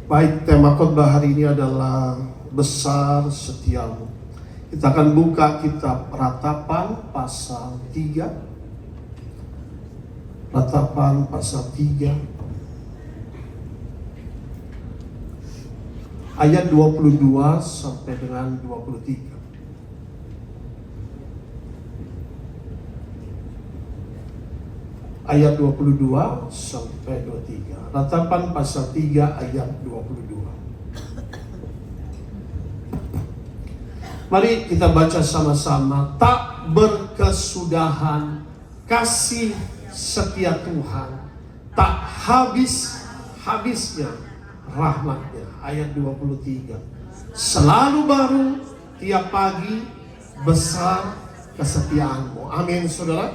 Baik, tema khotbah hari ini adalah besar setiamu. Kita akan buka kitab Ratapan pasal 3. Ratapan pasal 3 ayat 22 sampai dengan 23. Ayat 22 sampai 23. Ratapan pasal 3 ayat 22. Mari kita baca sama-sama. Tak berkesudahan kasih setia Tuhan, tak habis-habisnya rahmatnya. Ayat 23. Selalu baru tiap pagi, besar kesetiaanmu. Amin, saudara.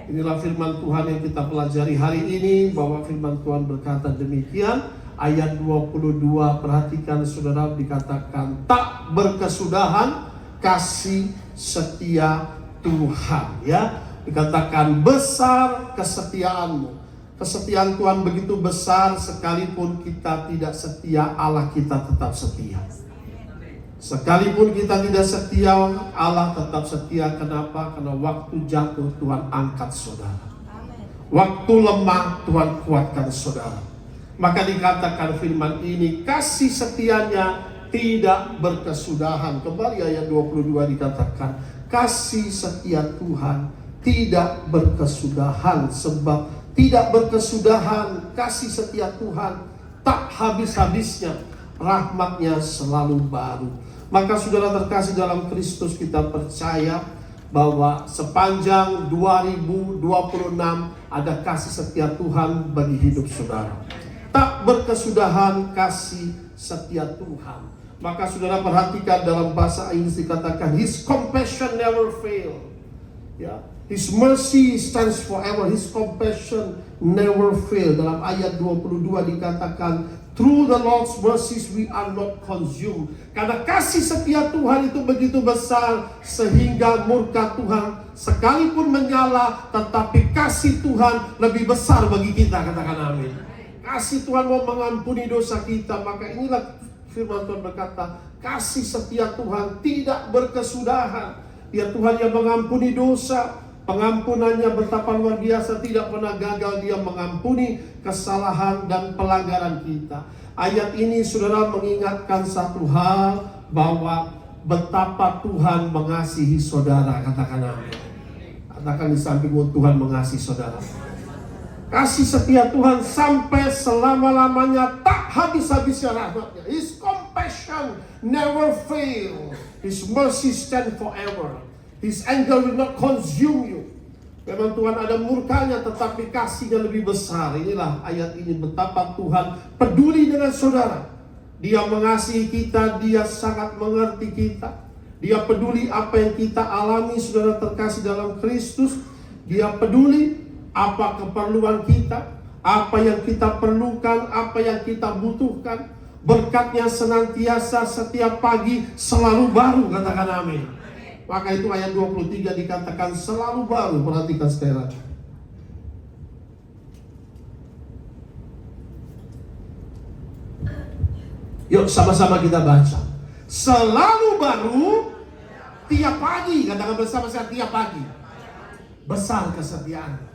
Inilah firman Tuhan yang kita pelajari hari ini, bahwa firman Tuhan berkata demikian. Ayat 22, perhatikan saudara, dikatakan tak berkesudahan kasih setia Tuhan, ya. Dikatakan besar kesetiaanmu. Kesetiaan Tuhan begitu besar, sekalipun kita tidak setia, Allah kita tetap setia. Sekalipun kita tidak setia, Allah tetap setia. Kenapa? Karena waktu jatuh Tuhan angkat saudara. Waktu lemah Tuhan kuatkan saudara. Maka dikatakan firman ini, kasih setianya tidak berkesudahan. Kembali ayat 22 dikatakan, kasih setia Tuhan tidak berkesudahan. Sebab tidak berkesudahan kasih setia Tuhan, tak habis-habisnya, rahmatnya selalu baru. Maka saudara terkasih dalam Kristus, kita percaya bahwa sepanjang 2026 ada kasih setia Tuhan bagi hidup saudara. Tak berkesudahan kasih setia Tuhan. Maka saudara perhatikan dalam bahasa Inggris dikatakan His compassion never fail. Ya, His mercy stands forever. His compassion never fail. Dalam ayat 22 dikatakan, through the Lord's mercies we are not consumed. Karena kasih setia Tuhan itu begitu besar, sehingga murka Tuhan sekalipun menyala, tetapi kasih Tuhan lebih besar bagi kita. Katakan amin. Kasih Tuhan mau mengampuni dosa kita. Maka inilah firman Tuhan berkata, kasih setia Tuhan tidak berkesudahan. Ya, Tuhan yang mengampuni dosa, pengampunannya betapa luar biasa, tidak pernah gagal dia mengampuni kesalahan dan pelanggaran kita. Ayat ini saudara mengingatkan satu hal, bahwa betapa Tuhan mengasihi saudara. Katakan amin. Katakan di sampingmu, Tuhan mengasihi saudara. Kasih setia Tuhan sampai selama-lamanya, tak habis-habisnya rahmatnya. His compassion never fail. His mercy stand forever. His anger will not consume you. Memang Tuhan ada murkanya, tetapi kasihnya lebih besar. Inilah ayat ini, betapa Tuhan peduli dengan saudara. Dia mengasihi kita, dia sangat mengerti kita. Dia peduli apa yang kita alami, saudara terkasih dalam Kristus. Dia peduli apa keperluan kita, apa yang kita perlukan, apa yang kita butuhkan. Berkatnya senantiasa setiap pagi selalu baru. Katakan amin. Maka itu ayat 23 dikatakan selalu baru. Perhatikan sekali lagi. Yuk sama-sama kita baca. Selalu baru tiap pagi. Katakan bersama saya, tiap pagi. Besar kesetiaan.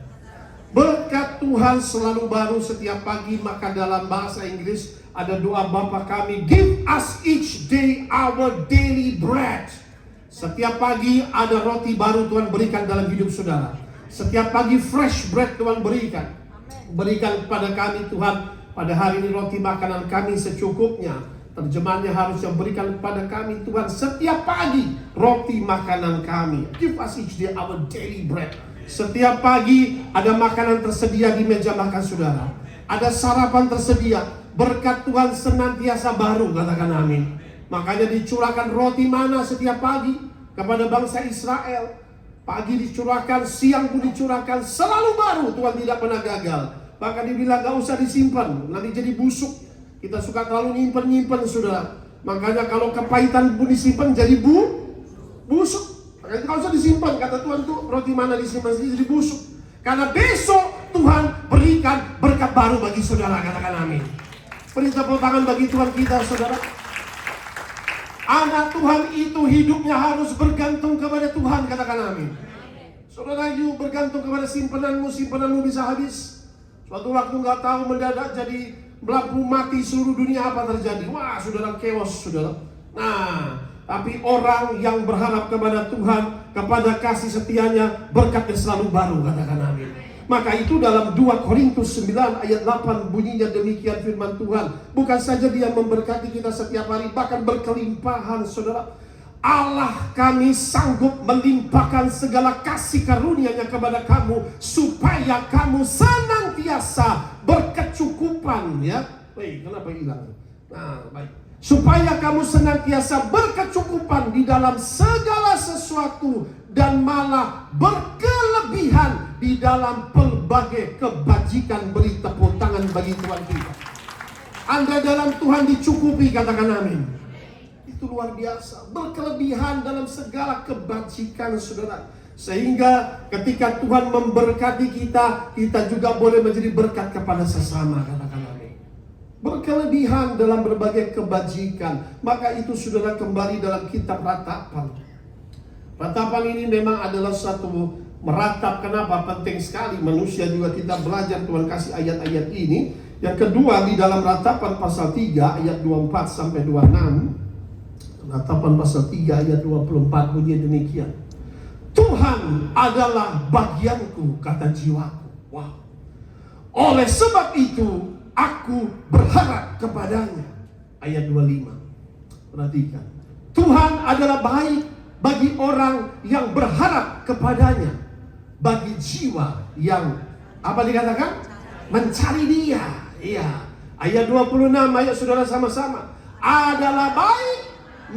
Berkat Tuhan selalu baru setiap pagi. Maka dalam bahasa Inggris ada doa Bapa kami, give us each day our daily bread. Setiap pagi ada roti baru Tuhan berikan dalam hidup saudara. Setiap pagi fresh bread Tuhan berikan. Berikan kepada kami Tuhan pada hari ini roti makanan kami secukupnya. Terjemahannya harusnya berikan kepada kami Tuhan setiap pagi roti makanan kami. Give us each day our daily bread. Setiap pagi ada makanan tersedia di meja makan saudara. Ada sarapan tersedia. Berkat Tuhan senantiasa baru. Katakan amin. Makanya dicurahkan roti mana setiap pagi kepada bangsa Israel. Pagi dicurahkan, siang pun dicurahkan, selalu baru. Tuhan tidak pernah gagal. Bahkan dibilang gak usah disimpan, nanti jadi busuk. Kita suka terlalu nyimpen saudara. Makanya kalau kepahitan pun disimpan jadi busuk. Makanya gak usah disimpan. Kata Tuhan tuh roti mana disimpan jadi busuk. Karena besok Tuhan berikan berkat baru bagi saudara. Katakan amin. Beri tepuk tangan bagi Tuhan kita, saudara. Anak Tuhan itu hidupnya harus bergantung kepada Tuhan, katakan amin. Saudara, you bergantung kepada simpananmu bisa habis. Suatu waktu nggak tahu mendadak jadi lampu mati seluruh dunia, apa terjadi? Wah, saudara, chaos, saudara. Nah, tapi orang yang berharap kepada Tuhan, kepada kasih setianya, berkatnya selalu baru, katakan amin. Maka itu dalam 2 Korintus 9 ayat 8 bunyinya demikian firman Tuhan. Bukan saja Dia memberkati kita setiap hari, bahkan berkelimpahan, saudara. Allah kami sanggup melimpahkan segala kasih karunia-Nya kepada kamu, supaya kamu senantiasa berkecukupan, ya. Kenapa hilang? Nah, baik. Supaya kamu senantiasa berkecukupan di dalam segala sesuatu, dan malah berkelebihan di dalam pelbagai kebajikan. Beri tepuk tangan bagi Tuhan kita. Anda dalam Tuhan dicukupi, katakan amin. Itu luar biasa, berkelebihan dalam segala kebajikan, saudara. Sehingga ketika Tuhan memberkati kita, kita juga boleh menjadi berkat kepada sesama, katakan amin. Berkelebihan dalam berbagai kebajikan. Maka itu, saudara, kembali dalam kitab Ratapan. Ratapan ini memang adalah satu meratap. Kenapa? Penting sekali. Manusia juga kita belajar, Tuhan kasih ayat-ayat ini. Yang kedua, di dalam Ratapan pasal 3 ayat 24 sampai 26. Ratapan pasal 3 ayat 24 bunyi demikian. Tuhan adalah bagianku, kata jiwaku. Wow. Oleh sebab itu aku berharap kepadanya. Ayat 25. Perhatikan. Tuhan adalah baik bagi orang yang berharap kepadanya, bagi jiwa yang apa dikatakan? Mencari Dia. Iya. Ayat 26, ayat saudara sama-sama. Adalah baik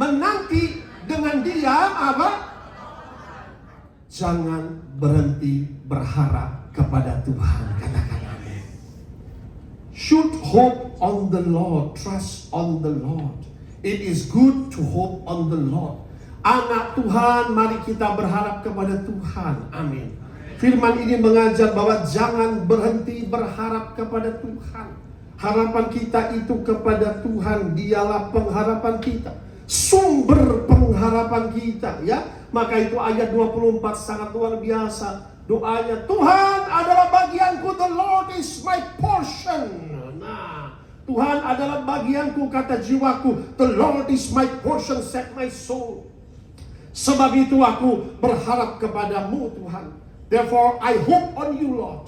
menanti dengan diam apa? Jangan berhenti berharap kepada Tuhan, katakan amin. Should hope on the Lord, trust on the Lord. It is good to hope on the Lord. Anak Tuhan, mari kita berharap kepada Tuhan. Amin. Firman ini mengajar bahwa jangan berhenti berharap kepada Tuhan. Harapan kita itu kepada Tuhan. Dialah pengharapan kita, sumber pengharapan kita, ya. Maka itu ayat 24 sangat luar biasa. Doanya, Tuhan adalah bagianku, the Lord is my portion. Nah, Tuhan adalah bagianku, kata jiwaku, the Lord is my portion, said my soul. Sebab itu aku berharap kepadamu, Tuhan. Therefore I hope on you, Lord.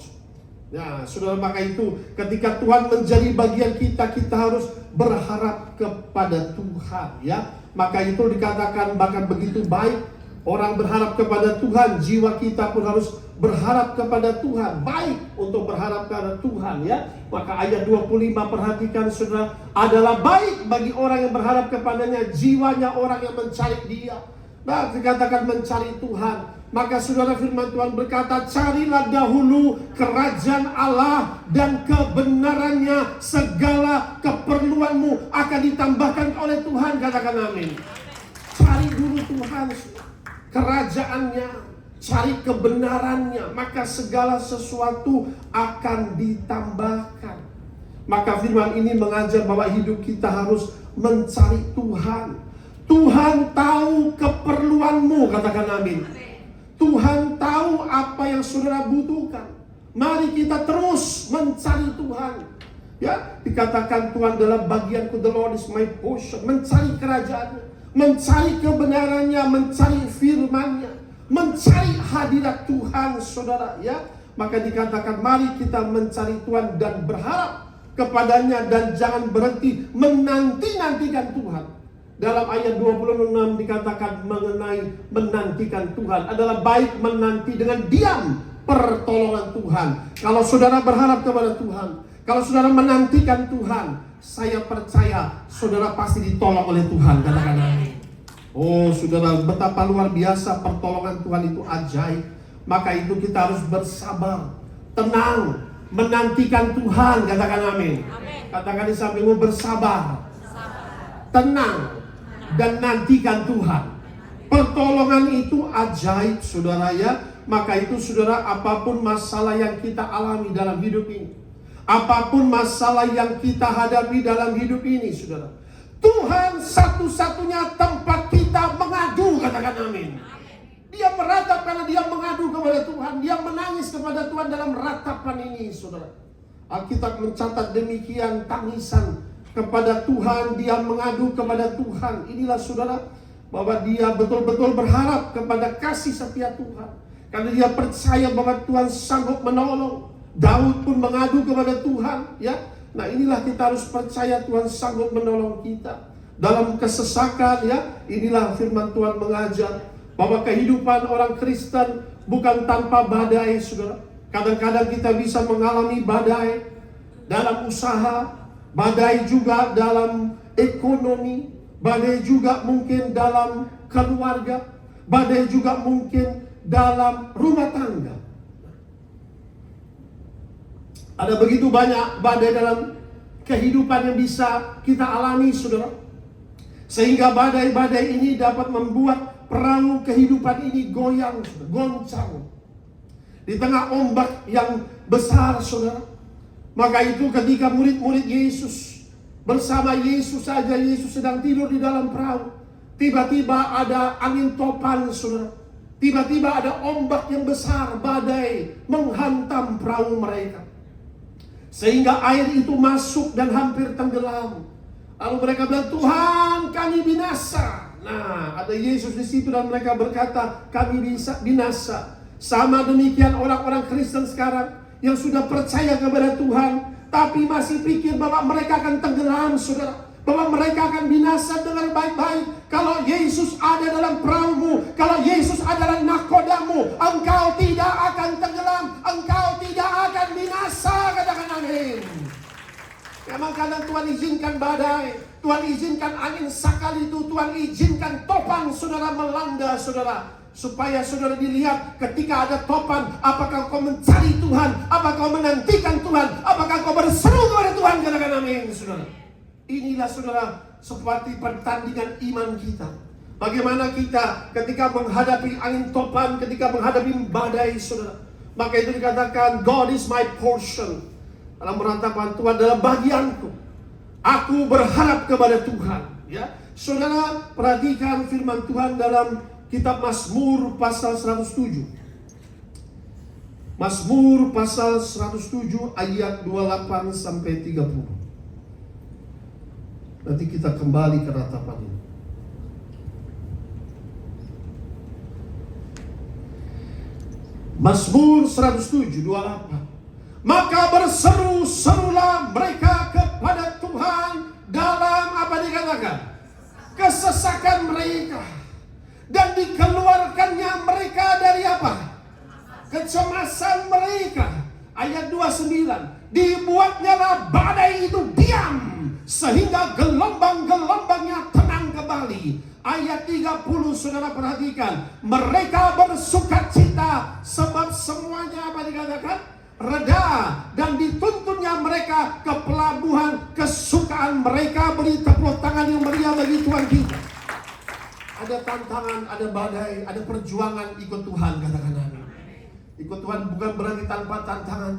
Ya, saudara, maka itu ketika Tuhan menjadi bagian kita, kita harus berharap kepada Tuhan, ya. Maka itu dikatakan bahkan begitu baik orang berharap kepada Tuhan, jiwa kita pun harus berharap kepada Tuhan. Baik untuk berharap kepada Tuhan, ya. Maka ayat 25 perhatikan, saudara, adalah baik bagi orang yang berharap kepadanya, jiwanya orang yang mencari Dia. Nah, dikatakan mencari Tuhan. Maka saudara, firman Tuhan berkata, carilah dahulu kerajaan Allah dan kebenarannya, segala keperluanmu akan ditambahkan oleh Tuhan, katakan amin. Cari dulu Tuhan, kerajaannya, cari kebenarannya, maka segala sesuatu akan ditambahkan. Maka firman ini mengajar bahwa hidup kita harus mencari Tuhan. Tuhan tahu keperluanmu, katakan amin. Tuhan tahu apa yang saudara butuhkan. Mari kita terus mencari Tuhan. Ya, dikatakan Tuhan adalah bagianku, the Lord is my portion. Mencari kerajaannya, mencari kebenarannya, mencari firman-Nya, mencari hadirat Tuhan, saudara, ya. Maka dikatakan mari kita mencari Tuhan dan berharap kepadanya, dan jangan berhenti menanti-nantikan Tuhan. Dalam ayat 26 dikatakan mengenai menantikan Tuhan adalah baik menanti dengan diam pertolongan Tuhan. Kalau saudara berharap kepada Tuhan, kalau saudara menantikan Tuhan, saya percaya saudara pasti ditolong oleh Tuhan, katakan amin. Oh saudara, betapa luar biasa pertolongan Tuhan itu ajaib. Maka itu kita harus bersabar, tenang, menantikan Tuhan, katakan amin. Katakan di sampingmu, bersabar, tenang, dan nantikan Tuhan. Pertolongan itu ajaib, saudara, ya. Maka itu saudara, apapun masalah yang kita alami dalam hidup ini, Apapun masalah yang kita hadapi dalam hidup ini, saudara, Tuhan satu-satunya tempat kita mengadu, katakan amin. Dia meratap karena dia mengadu kepada Tuhan. Dia menangis kepada Tuhan dalam ratapan ini, saudara. Alkitab mencatat demikian, tangisan kepada Tuhan, dia mengadu kepada Tuhan. Inilah saudara, bahwa dia betul-betul berharap kepada kasih setia Tuhan. Karena dia percaya bahwa Tuhan sanggup menolong. Daud pun mengadu kepada Tuhan, ya. Nah, inilah kita harus percaya Tuhan sanggup menolong kita dalam kesesakan, ya. Inilah firman Tuhan mengajar bahwa kehidupan orang Kristen bukan tanpa badai, saudara. Kadang-kadang kita bisa mengalami badai dalam usaha, badai juga dalam ekonomi, badai juga mungkin dalam keluarga, badai juga mungkin dalam rumah tangga. Ada begitu banyak badai dalam kehidupan yang bisa kita alami, saudara. Sehingga badai-badai ini dapat membuat perahu kehidupan ini goyang, goncang. Di tengah ombak yang besar, saudara. Maka itu ketika murid-murid Yesus bersama Yesus saja, Yesus sedang tidur di dalam perahu. Tiba-tiba ada angin topan, saudara. Tiba-tiba ada ombak yang besar, badai menghantam perahu mereka. Sehingga air itu masuk dan hampir tenggelam. Lalu mereka bilang, Tuhan, kami binasa. Nah, ada Yesus di situ dan mereka berkata, kami bisa binasa. Sama demikian orang-orang Kristen sekarang yang sudah percaya kepada Tuhan, tapi masih pikir bahwa mereka akan tenggelam, saudara. Bahwa mereka akan binasa. Dengan baik-baik. Kalau Yesus ada dalam perahumu, kalau Yesus adalah nahkodamu, engkau tidak akan tenggelam, engkau tidak akan binasa, katakan amin. Memang kadang Tuhan izinkan badai, Tuhan izinkan angin sakal itu, Tuhan izinkan topan, saudara, melanda saudara, supaya saudara dilihat ketika ada topan, apakah kau mencari Tuhan, apakah kau menantikan Tuhan, apakah kau berseru kepada Tuhan, katakan amin, saudara. Inilah saudara, seperti pertandingan iman kita. Bagaimana kita ketika menghadapi angin topan, ketika menghadapi badai, saudara. Maka itu dikatakan, God is my portion. Dalam ratapan, Tuhan adalah bagianku. Aku berharap kepada Tuhan. Ya, saudara, perhatikan firman Tuhan dalam kitab Mazmur pasal 107. Mazmur pasal 107 ayat 28 sampai 30. Nanti kita kembali ke ratapan ini. Mazmur 107, 28. Maka berseru-serulah mereka kepada Tuhan dalam apa dikatakan? Kesesakan mereka. Dan dikeluarkannya mereka dari apa? Kecemasan mereka. Ayat 29. Dibuatnyalah badai itu diam, sehingga gelombang-gelombangnya tenang kembali. Ayat 30, saudara perhatikan. Mereka bersukacita sebab semuanya apa dikatakan? Reda. Dan dituntunnya mereka ke pelabuhan kesukaan mereka. Beri tepuk tangan yang meriah bagi Tuhan kita. Ada tantangan, ada badai, ada perjuangan, ikut Tuhan, katakan amin. Ikut Tuhan bukan berarti tanpa tantangan,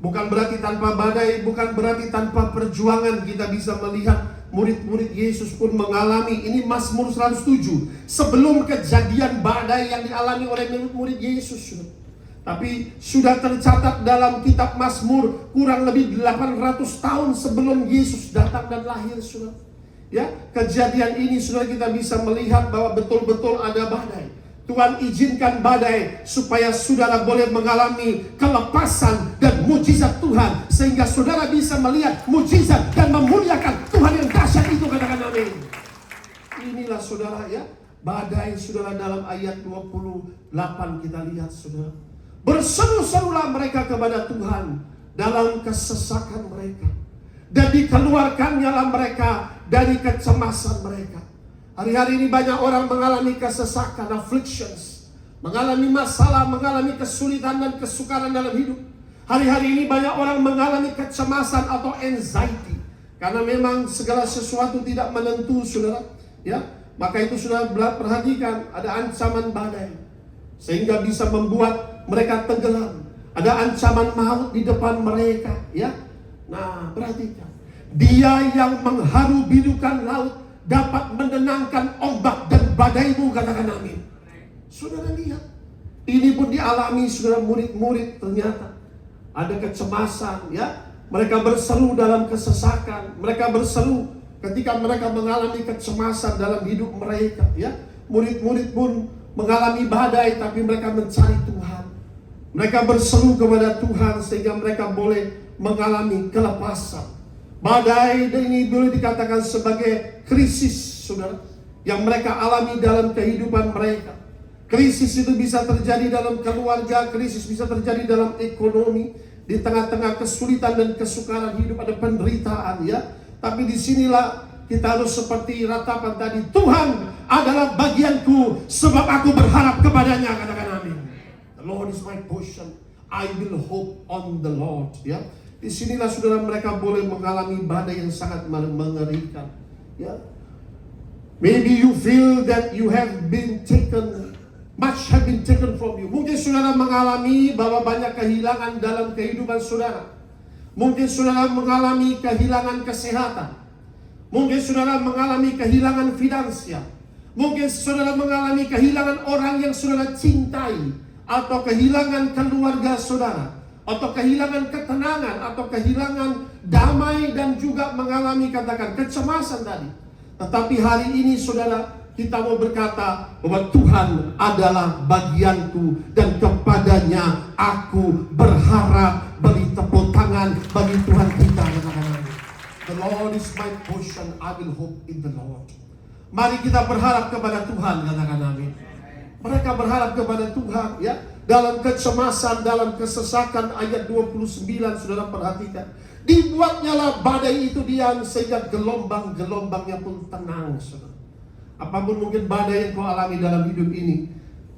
bukan berarti tanpa badai, bukan berarti tanpa perjuangan. Kita bisa melihat murid-murid Yesus pun mengalami. Ini Mazmur 107 sebelum kejadian badai yang dialami oleh murid-murid Yesus. Tapi sudah tercatat dalam kitab Mazmur kurang lebih 800 tahun sebelum Yesus datang dan lahir, saudara. Ya, kejadian ini saudara kita bisa melihat bahwa betul-betul ada badai. Tuhan izinkan badai supaya saudara boleh mengalami kelepasan dan mujizat Tuhan, sehingga saudara bisa melihat mujizat dan memuliakan Tuhan yang dahsyat itu, katakan amin. Inilah saudara, ya, badai saudara dalam ayat 28 kita lihat, saudara. Berseru-serulah mereka kepada Tuhan dalam kesesakan mereka, dan dikeluarkannya mereka dari kecemasan mereka. Hari-hari ini banyak orang mengalami kesesakan, afflictions, mengalami masalah, mengalami kesulitan dan kesukaran dalam hidup. Hari-hari ini banyak orang mengalami kecemasan atau anxiety, karena memang segala sesuatu tidak menentu, saudara. Ya, maka itu saudara perhatikan, ada ancaman badai sehingga bisa membuat mereka tenggelam. Ada ancaman maut di depan mereka, ya. Nah, perhatikan. Dia yang mengharu bidukan laut dapat menenangkan ombak dan badaimu, katakan amin. Saudara lihat, ini pun dialami saudara murid-murid. Ternyata ada kecemasan, ya. Mereka berseru dalam kesesakan. Mereka berseru ketika mereka mengalami kecemasan dalam hidup mereka, ya. Murid-murid pun mengalami badai, tapi mereka mencari Tuhan. Mereka berseru kepada Tuhan sehingga mereka boleh mengalami kelepasan. Badai ini boleh dikatakan sebagai krisis, saudara, yang mereka alami dalam kehidupan mereka. Krisis itu bisa terjadi dalam keluarga, krisis bisa terjadi dalam ekonomi, di tengah-tengah kesulitan dan kesukaran hidup ada penderitaan, ya. Tapi disinilah kita harus seperti ratapan tadi, Tuhan adalah bagianku sebab aku berharap kepadanya, katakan amin. The Lord is my portion, I will hope on the Lord, ya. Disinilah saudara mereka boleh mengalami badai yang sangat mengerikan, ya. Maybe you feel that you have been taken, much have been taken from you. Mungkin saudara mengalami bahwa banyak kehilangan dalam kehidupan saudara. Mungkin saudara mengalami kehilangan kesehatan. Mungkin saudara mengalami kehilangan finansial. Mungkin saudara mengalami kehilangan orang yang saudara cintai, atau kehilangan keluarga saudara, atau kehilangan ketenangan, atau kehilangan damai, dan juga mengalami katakan kecemasan tadi. Tetapi hari ini saudara, kita mau berkata bahwa Tuhan adalah bagianku dan kepadanya aku berharap. Beri tepuk tangan bagi Tuhan kita. The Lord is my portion, I will hope in the Lord. Mari kita berharap kepada Tuhan, katakan amin. Mereka berharap kepada Tuhan, ya. Dalam kecemasan, dalam kesesakan, ayat 29, saudara perhatikan. Dibuatnyalah badai itu diam, sehingga gelombang-gelombangnya pun tenang, saudara. Apapun mungkin badai yang kau alami dalam hidup ini,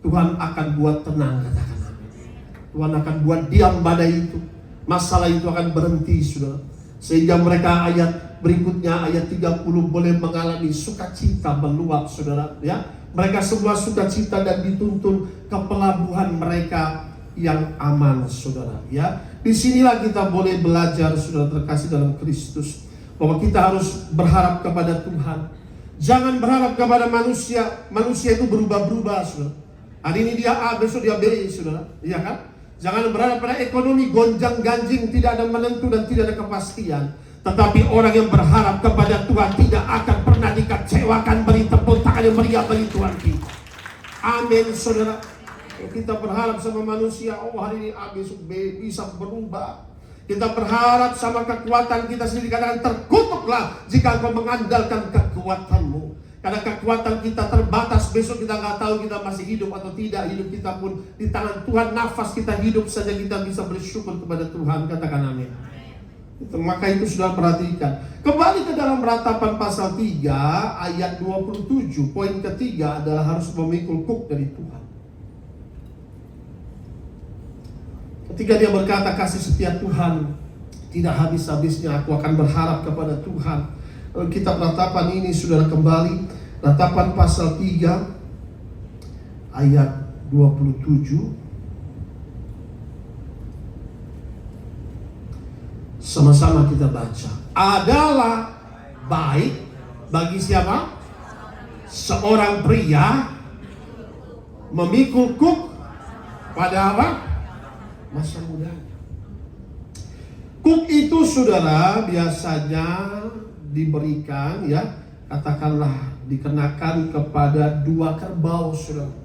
Tuhan akan buat tenang, katakan amin. Tuhan akan buat diam badai itu. Masalah itu akan berhenti, saudara. Sehingga mereka ayat berikutnya, ayat 30, boleh mengalami sukacita meluap, saudara, ya. Mereka semua sukacita dan dituntun ke pelabuhan mereka yang aman, saudara, ya. Disinilah kita boleh belajar, saudara terkasih dalam Kristus, bahwa kita harus berharap kepada Tuhan. Jangan berharap kepada manusia. Manusia itu berubah-berubah, saudara. Hari ini dia A, besok dia B, saudara, iya kan? Jangan berharap pada ekonomi gonjang-ganjing, tidak ada menentu dan tidak ada kepastian. Tetapi orang yang berharap kepada Tuhan tidak akan pernah dikecewakan. Beri tepuk tangan yang meriah bagi Tuhan kita. Amin, saudara. Kita berharap sama manusia, oh hari ini A, besok B, bisa berubah. Kita berharap sama kekuatan kita sendiri, katakan terkutuklah jika kau mengandalkan kekuatanmu. Karena kekuatan kita terbatas, besok kita nggak tahu kita masih hidup atau tidak. Hidup kita pun di tangan Tuhan, nafas kita hidup saja kita bisa bersyukur kepada Tuhan, katakan amin. Maka itu sudah perhatikan. Kembali ke dalam ratapan pasal 3 ayat 27. Poin ketiga adalah harus memikul kuk dari Tuhan. Ketika dia berkata kasih setia Tuhan tidak habis-habisnya, aku akan berharap kepada Tuhan. Kitab ratapan ini saudara kembali, ratapan pasal 3 ayat 27. Sama-sama kita baca. Adalah baik bagi siapa? Seorang pria memikul kuk pada apa? Masa mudanya. Kuk itu saudara biasanya diberikan, ya, katakanlah dikenakan kepada 2 kerbau, saudara.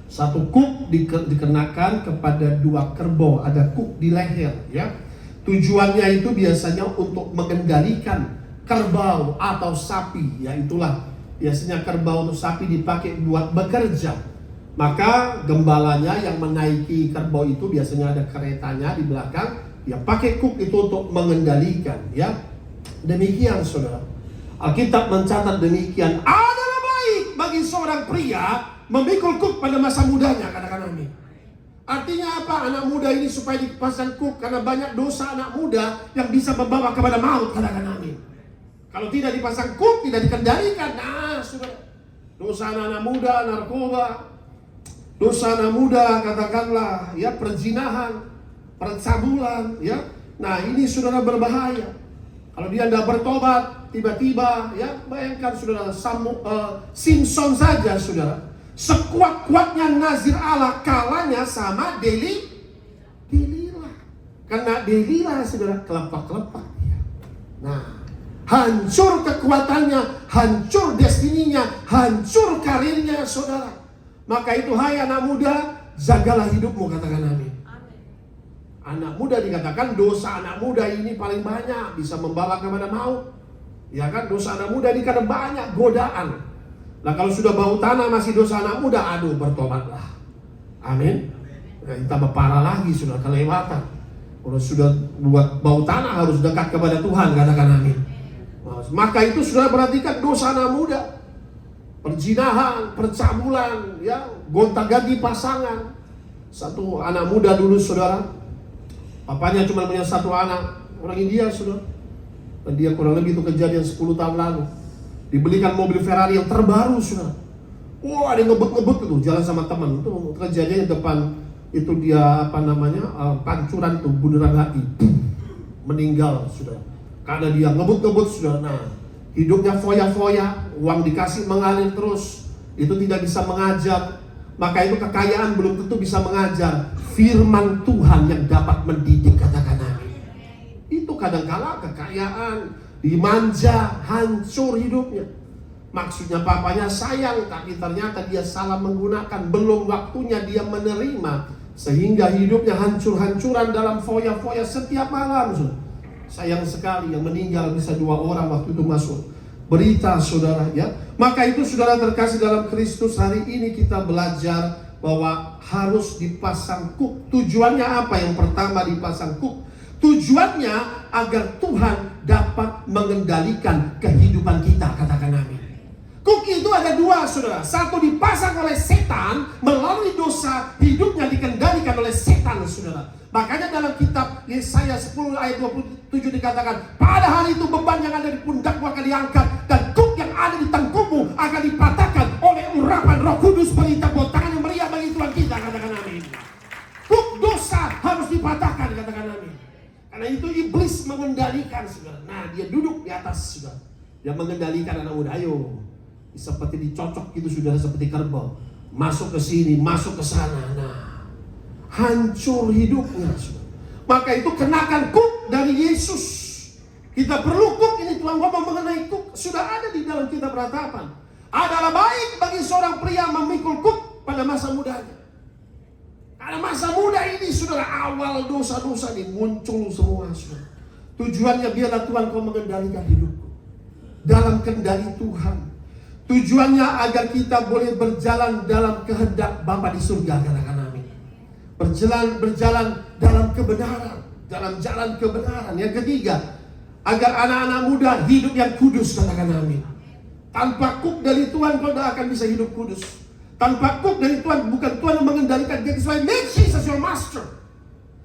Satu kuk dikenakan kepada 2 kerbau, ada kuk di leher, ya. Tujuannya itu biasanya untuk mengendalikan kerbau atau sapi, ya itulah biasanya kerbau atau sapi dipakai buat bekerja. Maka gembalanya yang menaiki kerbau itu biasanya ada keretanya di belakang, ya pakai kuk itu untuk mengendalikan, ya. Demikian saudara, Alkitab mencatat demikian. Adalah baik bagi seorang pria memikul kuk pada masa mudanya, katakan amin. Artinya apa? Anak muda ini supaya dipasang kuk, karena banyak dosa anak muda yang bisa membawa kepada maut, katakan amin. Kalau tidak dipasang kuk, tidak dikendalikan, nah saudara, dosa anak muda, narkoba, dosa anak muda, katakanlah ya perzinahan, percabulan, ya Nah, ini saudara berbahaya. Kalau dia tidak bertobat, tiba-tiba, ya bayangkan saudara, Simpson saja saudara, sekuat-kuatnya nazir Allah kalahnya sama Delila. Karena Delila saudara kelepak-kelepak. Nah, hancur kekuatannya, hancur destininya, hancur karirnya saudara. Maka itu hai anak muda, jagalah hidupmu, katakan amin. Anak muda dikatakan dosa anak muda ini paling banyak, bisa membawa kepada maut. Ya kan, dosa anak muda ini karena banyak godaan. Nah kalau sudah bau tanah masih dosa anak muda, aduh bertobatlah. Amin. Nah, tambah parah lagi, sudah kelewatan. Kalau sudah buat bau tanah harus dekat kepada Tuhan, katakan amin. Maka itu sudah perhatikan dosa anak muda. Perzinahan, percabulan, ya, gonta-ganti pasangan. Satu anak muda dulu saudara, papanya cuma punya satu anak, orang India saudara. Dan dia kurang lebih itu kejadian 10 tahun lalu. Dibelikan mobil Ferrari yang terbaru saudara. Wah, ada yang ngebut-ngebut itu, jalan sama teman. Itu kejadiannya depan itu dia pancuran tuh, bundaran hati. Meninggal saudara. Karena dia ngebut-ngebut saudara. Nah, hidupnya foya-foya, uang dikasih mengalir terus. Itu tidak bisa mengajar. Maka itu kekayaan belum tentu bisa mengajar. Firman Tuhan yang dapat mendidik, katakan amin. Itu kadangkala kekayaan dimanja, hancur hidupnya. Maksudnya papanya sayang, tapi ternyata dia salah menggunakan. Belum waktunya dia menerima, sehingga hidupnya hancur-hancuran dalam foya-foya setiap malam. Sayang sekali, yang meninggal bisa 2 orang waktu itu masuk berita saudara, ya. Maka itu saudara terkasih dalam Kristus, hari ini kita belajar bahwa harus dipasang kuk. Tujuannya apa? Yang pertama dipasang kuk, tujuannya agar Tuhan dapat mengendalikan kehidupan kita, katakan amin. Kuk itu ada 2 saudara. Satu dipasang oleh setan, melalui dosa hidupnya dikendalikan oleh setan saudara. Makanya dalam kitab Yesaya 10 ayat 27 dikatakan, pada hari itu beban yang ada di pundakmu akan diangkat, dan kuk yang ada di tengkukmu akan dipatahkan oleh urapan Roh Kudus. Beri tepuk tangan yang meriah bagi Tuhan kita, katakan amin. Kuk dosa harus dipatahkan, katakan amin. Karena itu iblis mengendalikan saudara. Nah, dia duduk di atas saudara. Dia mengendalikan anak muda. Ayo, seperti dicocok gitu saudara, seperti kerbau. Masuk ke sini, masuk ke sana. Nah, hancur hidupnya saudara. Maka itu kenakan kuk dari Yesus. Kita perlu kuk ini. Tuhan ngomong mengenai kuk, sudah ada di dalam kitab Ratapan. Adalah baik bagi seorang pria memikul kuk pada masa mudanya. Karena masa muda ini saudara, awal dosa-dosa ini muncul semua saudara. Tujuannya biarlah Tuhan kau mengendalikan hidupku dalam kendali Tuhan. Tujuannya agar kita boleh berjalan dalam kehendak Bapa di surga, katakan amin. Berjalan dalam kebenaran, dalam jalan kebenaran. Yang ketiga, agar anak-anak muda hidup yang kudus, katakan amin. Tanpa kuk dari Tuhan kau tidak akan bisa hidup kudus. Tanpa kuk dari Tuhan, bukan Tuhan yang mengendalikan dia. That's why make Jesus your master.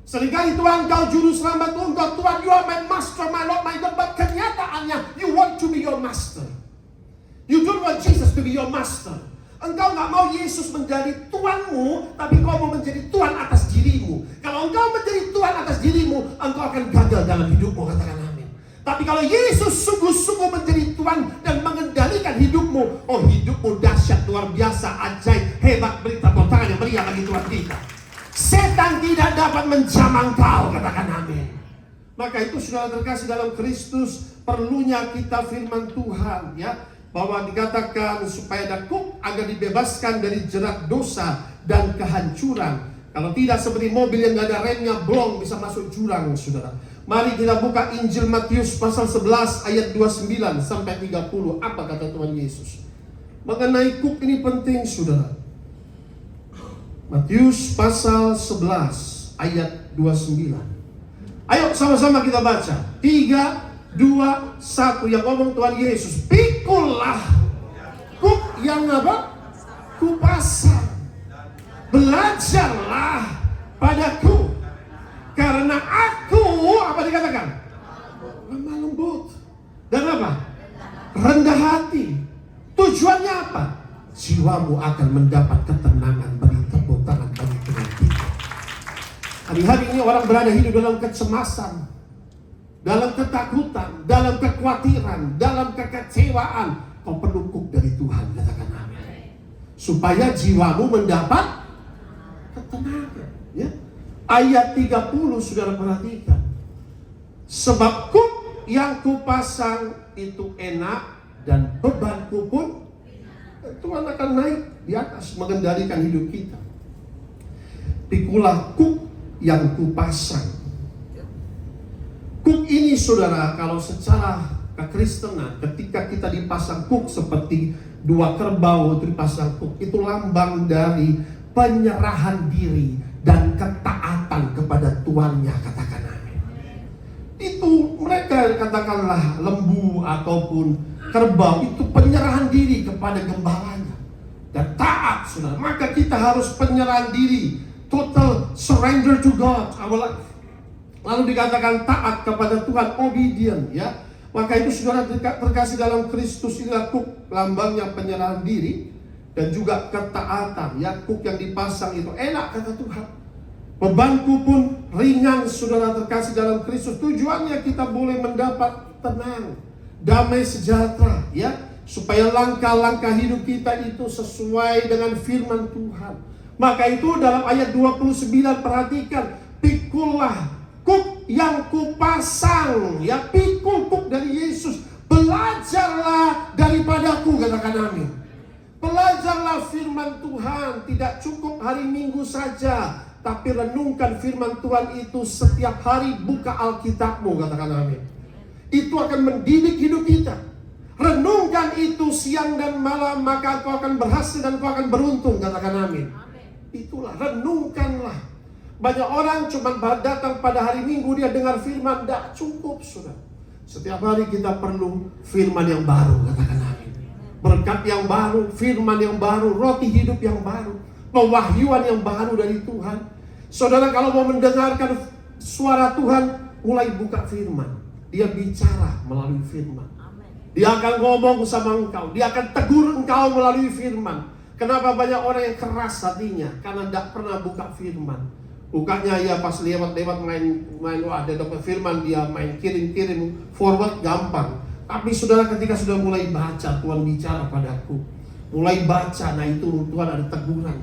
Seringkali Tuhan kau juru selamat engkau, Tuhan you are my master, my Lord, my God. But kenyataannya you want to be your master. You don't want Jesus to be your master. Engkau gak mau Yesus menjadi Tuhanmu, tapi kau mau menjadi Tuhan atas dirimu. Kalau engkau menjadi Tuhan atas dirimu, engkau akan gagal dalam hidupmu, katakan amin. Tapi kalau Yesus sungguh-sungguh menjadi Tuhan dan mengendalikan hidupmu, oh hidupmu dahsyat, luar biasa, ajaib, hebat. Beri tepuk tangan yang meriah bagi Tuhan kita. Setan tidak dapat menjamah engkau, katakan amin. Maka itu saudara terkasih dalam Kristus, perlunya kita firman Tuhan, ya. Bahwa dikatakan supaya ada kuk agar dibebaskan dari jerat dosa dan kehancuran. Kalau tidak seperti mobil yang gak ada remnya, blong, bisa masuk jurang saudara. Mari kita buka Injil Matius pasal 11 ayat 29 sampai 30. Apa kata Tuhan Yesus mengenai kuk ini? Penting saudara. Matius pasal 11 ayat 29. Ayo sama-sama kita baca. 3, 2, 1. Yang ngomong Tuhan Yesus, pikullah kuk yang apa? Kupasang. Belajarlah padaku, karena aku, apa dikatakan? Lemah lembut dan apa? Rendah hati. Tujuannya apa? Jiwamu akan mendapat ketenangan. Beri tepuk tangan bagi Tuhan kita. Hari-hari ini orang berada hidup dalam kecemasan, dalam ketakutan, dalam kekhawatiran, dalam kekecewaan, kau perlu kuk dari Tuhan, katakan amin. Supaya jiwamu mendapat ketenangan. Ya. Ayat 30 saudara perhatikan. Sebab kuk yang kupasang itu enak dan bebanku pun Tuhan akan naik di atas mengendalikan hidup kita. Pikulah kuk yang kupasang. Kuk ini saudara, kalau secara kekristenan, ketika kita dipasang kuk seperti dua kerbau itu dipasang kuk, itu lambang dari penyerahan diri dan ketaatan kepada tuannya, katakan amin. Itu mereka katakanlah lembu ataupun kerbau, itu penyerahan diri kepada gembalanya dan taat, saudara. Maka kita harus penyerahan diri, total surrender to God, our life. Lalu dikatakan taat kepada Tuhan, obedient, ya. Maka itu saudara terkasih dalam Kristus, inilah kuk, lambangnya penyerahan diri dan juga ketaatan, ya. Kuk yang dipasang itu enak, kata Tuhan. Bebanku pun ringan, saudara terkasih dalam Kristus. Tujuannya kita boleh mendapat tenang, damai sejahtera, ya. Supaya langkah-langkah hidup kita itu sesuai dengan firman Tuhan. Maka itu dalam ayat 29 perhatikan, pikullah kuk yang kupasang, ya, pikul kuk dari Yesus. Belajarlah daripadaku, katakan amin. Belajarlah firman Tuhan. Tidak cukup hari Minggu saja, tapi renungkan firman Tuhan itu setiap hari. Buka Alkitabmu, katakan amin. Itu akan mendidik hidup kita. Renungkan itu siang dan malam, maka kau akan berhasil dan kau akan beruntung, katakan amin. Itulah, renungkanlah. Banyak orang cuma datang pada hari Minggu, dia dengar firman, tidak cukup, sudah. Setiap hari kita perlu firman yang baru, katakan amin. Berkat yang baru, firman yang baru, roti hidup yang baru, pewahyuan yang baru dari Tuhan. Saudara, kalau mau mendengarkan suara Tuhan, mulai buka firman. Dia bicara melalui firman. Dia akan ngomong sama engkau, dia akan tegur engkau melalui firman. Kenapa banyak orang yang keras hatinya? Karena tidak pernah buka firman. Bukanya ya pas lewat-lewat main ada dapat firman, dia main kirim forward gampang. Tapi saudara, ketika sudah mulai baca, Tuhan bicara padaku, mulai baca, nah itu Tuhan ada teguran.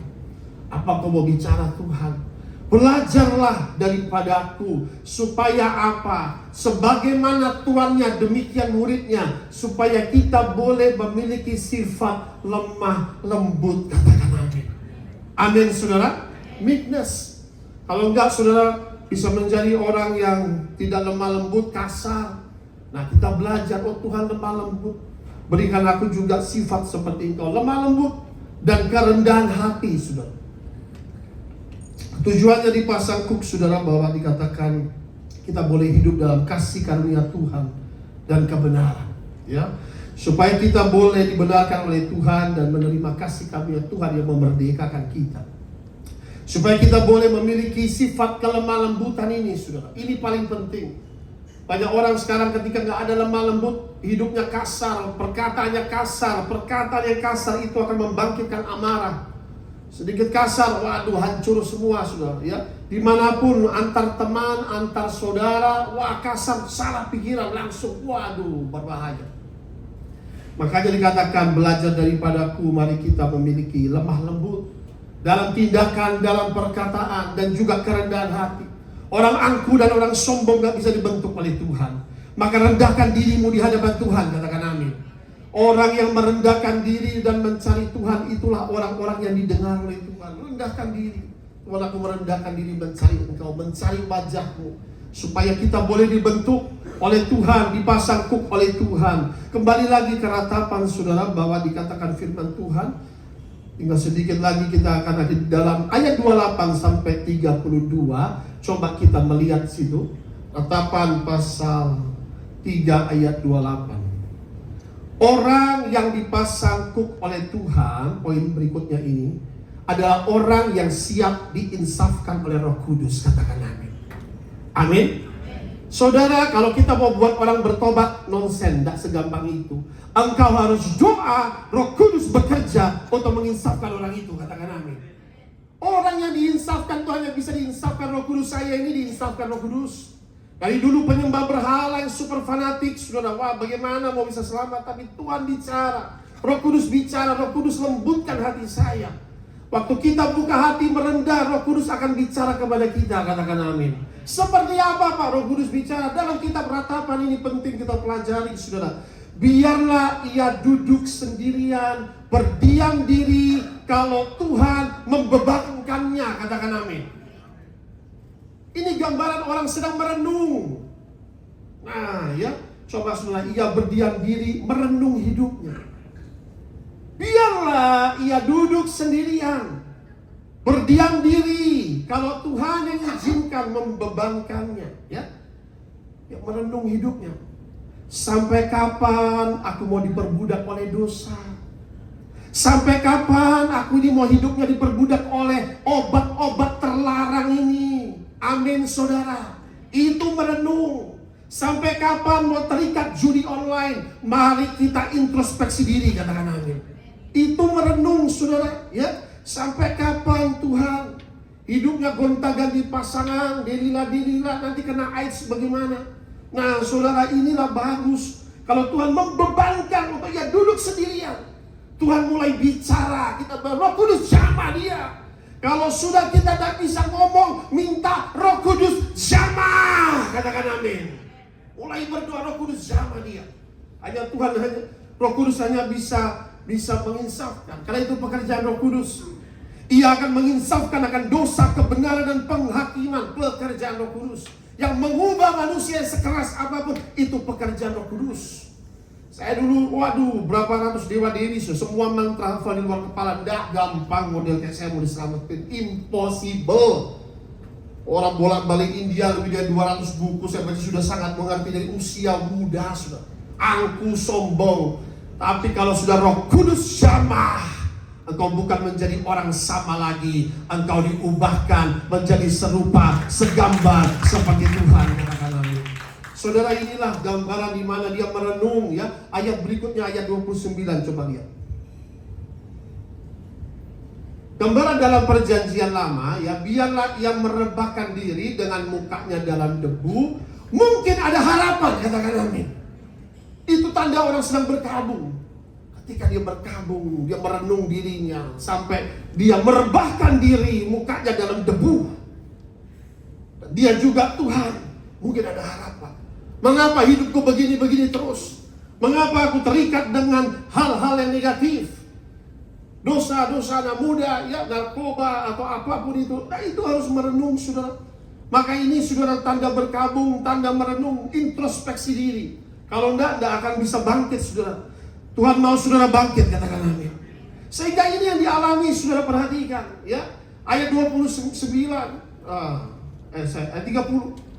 Apa kau mau bicara Tuhan? Belajarlah daripadaku, supaya apa? Sebagaimana tuannya demikian muridnya, supaya kita boleh memiliki sifat lemah lembut, katakan amin. Amin, saudara. Meekness. Kalau enggak, saudara bisa menjadi orang yang tidak lemah lembut, kasar. Nah, kita belajar, oh Tuhan lemah lembut, berikan aku juga sifat seperti Engkau, lemah lembut dan kerendahan hati, saudara. Tujuannya dipasang kuk, saudara, bahwa dikatakan kita boleh hidup dalam kasih karunia Tuhan dan kebenaran, ya. Supaya kita boleh dibenarkan oleh Tuhan dan menerima kasih karunia Tuhan yang memerdekakan kita. Supaya kita boleh memiliki sifat kelemah lembutan ini, saudara. Ini paling penting. Banyak orang sekarang ketika nggak ada lemah lembut, hidupnya kasar, perkataannya kasar. Perkataan yang kasar itu akan membangkitkan amarah. Sedikit kasar, waduh, hancur semua, saudara, ya. Dimanapun, antar teman, antar saudara, wah kasar, salah pikiran langsung, waduh, berbahaya. Makanya dikatakan, belajar daripadaku, mari kita memiliki lemah lembut dalam tindakan, dalam perkataan, dan juga kerendahan hati. Orang angkuh dan orang sombong gak bisa dibentuk oleh Tuhan. Maka rendahkan dirimu di hadapan Tuhan, katakan amin. Orang yang merendahkan diri dan mencari Tuhan, itulah orang-orang yang didengar oleh Tuhan. Rendahkan diri. Tuhan, aku merendahkan diri mencari Engkau, mencari wajah-Mu, supaya kita boleh dibentuk oleh Tuhan, dipasang kuk oleh Tuhan. Kembali lagi ke ratapan, saudara, bahwa dikatakan firman Tuhan. Tinggal sedikit lagi kita akan ada di dalam ayat 28 sampai 32. Coba kita melihat situ. Ratapan pasal 3 ayat 28. Orang yang dipasang kuk oleh Tuhan, poin berikutnya ini, adalah orang yang siap diinsafkan oleh Roh Kudus, katakan amin. Amin. Saudara, kalau kita mau buat orang bertobat, nonsen, tidak segampang itu. Engkau harus doa, Roh Kudus bekerja untuk menginsafkan orang itu, katakan amin. Orang yang diinsafkan, Tuhan yang bisa diinsafkan Roh Kudus. Saya ini diinsafkan Roh Kudus. Dari dulu penyembah berhala yang super fanatik, saudara, wah bagaimana mau bisa selamat? Tapi Tuhan bicara, Roh Kudus bicara, Roh Kudus lembutkan hati saya. Waktu kita buka hati merendah, Roh Kudus akan bicara kepada kita, katakan amin. Seperti apa Pak Roh Kudus bicara? Dalam kitab Ratapan ini penting kita pelajari, saudara. Biarlah ia duduk sendirian, berdiam diri kalau Tuhan membebankannya, katakan amin. Ini gambaran orang sedang merenung. Nah ya, coba saudara, ia berdiam diri merenung hidupnya. Biarlah ia duduk sendirian, berdiam diri kalau Tuhan yang izinkan membebankannya, ya merenung hidupnya. Sampai kapan aku mau diperbudak oleh dosa? Sampai kapan aku ini mau hidupnya diperbudak oleh obat-obat terlarang ini? Amin saudara. Itu merenung. Sampai kapan mau terikat judi online? Mari kita introspeksi diri, katakan amin. Itu merenung saudara, ya. Sampai kapan Tuhan? Hidupnya gonta-ganti pasangan, dirilah nanti kena AIDS bagaimana? Nah saudara, inilah bagus kalau Tuhan membebankan untuk ia duduk sendirian. Tuhan mulai bicara, kita Roh Kudus jamah dia. Kalau sudah kita tidak bisa ngomong, minta Roh Kudus jamah, katakan amin. Mulai berdoa, Roh Kudus jamah dia. Hanya Tuhan, Roh Kudus hanya bisa menginsafkan. Karena itu pekerjaan Roh Kudus. Ia akan menginsafkan akan dosa, kebenaran dan penghakiman. Pekerjaan Roh Kudus yang mengubah manusia sekeras apapun, itu pekerjaan Roh Kudus. Saya dulu, berapa ratus dewa dewi, semua mantra hafal di luar kepala. Tidak gampang model kayak saya mau diselamatin. Impossible. Orang bolak-balik India lebih dari 200 buku. Saya baca sudah sangat mengerti dari usia muda sudah. Angku sombong. Tapi kalau sudah Roh Kudus jamah, engkau bukan menjadi orang sama lagi. Engkau diubahkan menjadi serupa, segambar seperti Tuhan. Saudara, inilah gambaran di mana dia merenung, ya. Ayat berikutnya, ayat 29, coba lihat. Gambaran dalam perjanjian lama, ya, biarlah ia merebahkan diri dengan mukanya dalam debu. Mungkin ada harapan, katakan amin. Itu tanda orang sedang berkabung. Ketika dia berkabung, dia merenung dirinya sampai dia merebahkan diri, mukanya dalam debu. Dia juga Tuhan, mungkin ada harapan. Mengapa hidupku begini-begini terus? Mengapa aku terikat dengan hal-hal yang negatif? Dosa-dosa anak muda, ya, narkoba atau apapun itu. Nah, itu harus merenung, saudara. Maka ini saudara tanda berkabung, tanda merenung, introspeksi diri. Kalau tidak akan bisa bangkit, saudara. Tuhan mau saudara bangkit, katakan amin. Sehingga ini yang dialami, saudara perhatikan, ya. Ayat 29, ayat 30.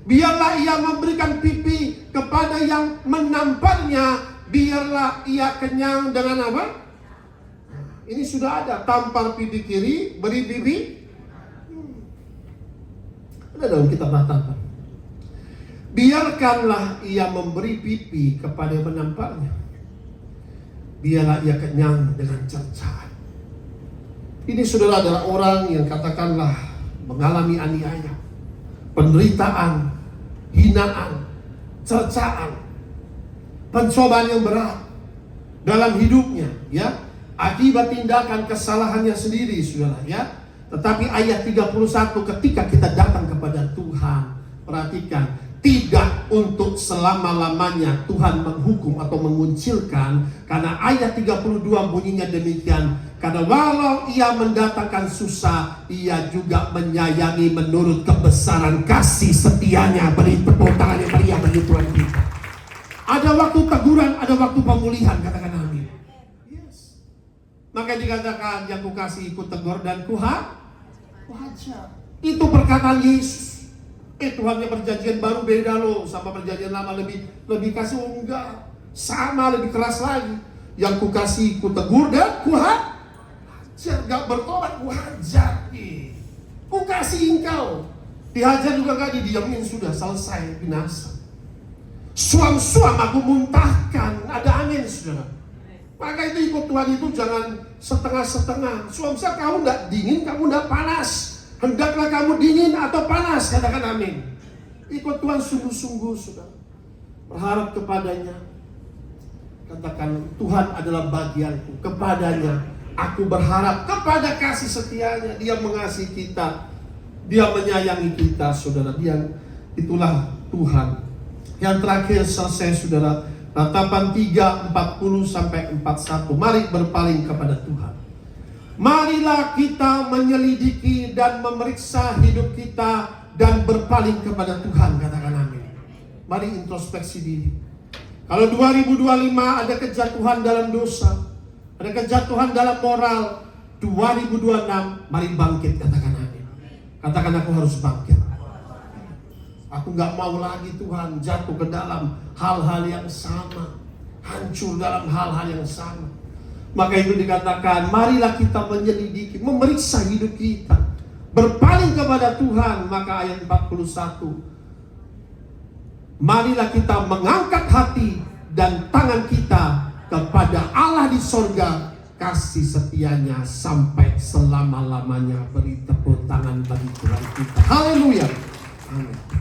Biarlah ia memberikan pipi kepada yang menamparnya, biarlah ia kenyang dengan apa? Ini sudah ada, tampar pipi kiri, beri pipi. Ada dalam kitab Ratapan. Biarkanlah ia memberi pipi kepada yang menamparnya, biarlah ia kenyang dengan cercaan. Ini saudara adalah orang yang katakanlah mengalami aniaya, penderitaan, hinaan, cercaan, pencobaan yang berat dalam hidupnya, ya, akibat tindakan kesalahannya sendiri, saudara, ya. Tetapi ayat 31, ketika kita datang kepada Tuhan, perhatikan, tidak untuk selama-lamanya Tuhan menghukum atau menguncilkan. Karena ayat 32 bunyinya demikian, karena walau ia mendatangkan susah, ia juga menyayangi menurut kebesaran kasih setianya. Beri tepuk tangan yang meriah bagi Tuhan kita. Ada waktu teguran, ada waktu pemulihan, katakan amin. Yes. Maka dikatakan, yang kukasih ikut tegur dan kuhajar. Itu perkataan Yesus. Tuhannya perjanjian baru beda loh sama perjanjian lama, lebih kasih, enggak, sama, lebih keras lagi. Yang kukasih kutegur dan kuhajar. Gak bertobat, kuhajar. Kukasih engkau, dihajar juga gak didiamin, sudah selesai, binasa. Suam-suam aku muntahkan, ada amin, saudara. Maka itu ikut Tuhan itu jangan setengah-setengah. Suam-suam kamu gak dingin, kamu gak panas. Hendaklah kamu dingin atau panas, katakan amin. Ikut Tuhan sungguh-sungguh, saudara. Berharap kepadanya. Katakan, Tuhan adalah bagianku. Kepadanya aku berharap, kepada kasih setianya. Dia mengasihi kita, Dia menyayangi kita, saudara. Itulah Tuhan. Yang terakhir selesai, saudara. Ratapan 3, 40 sampai 41. Mari berpaling kepada Tuhan. Marilah kita menyelidiki dan memeriksa hidup kita dan berpaling kepada Tuhan. Katakan amin. Mari introspeksi diri. Kalau 2025 ada kejatuhan dalam dosa, ada kejatuhan dalam moral, 2026 mari bangkit. Katakan amin. Katakan, aku harus bangkit. Aku gak mau lagi Tuhan jatuh ke dalam hal-hal yang sama, hancur dalam hal-hal yang sama. Maka itu dikatakan, marilah kita menyelidiki, memeriksa hidup kita, berpaling kepada Tuhan. Maka ayat 41, marilah kita mengangkat hati dan tangan kita kepada Allah di sorga, kasih setianya sampai selama-lamanya. Beri tepuk tangan bagi Tuhan kita. Haleluya. Amin.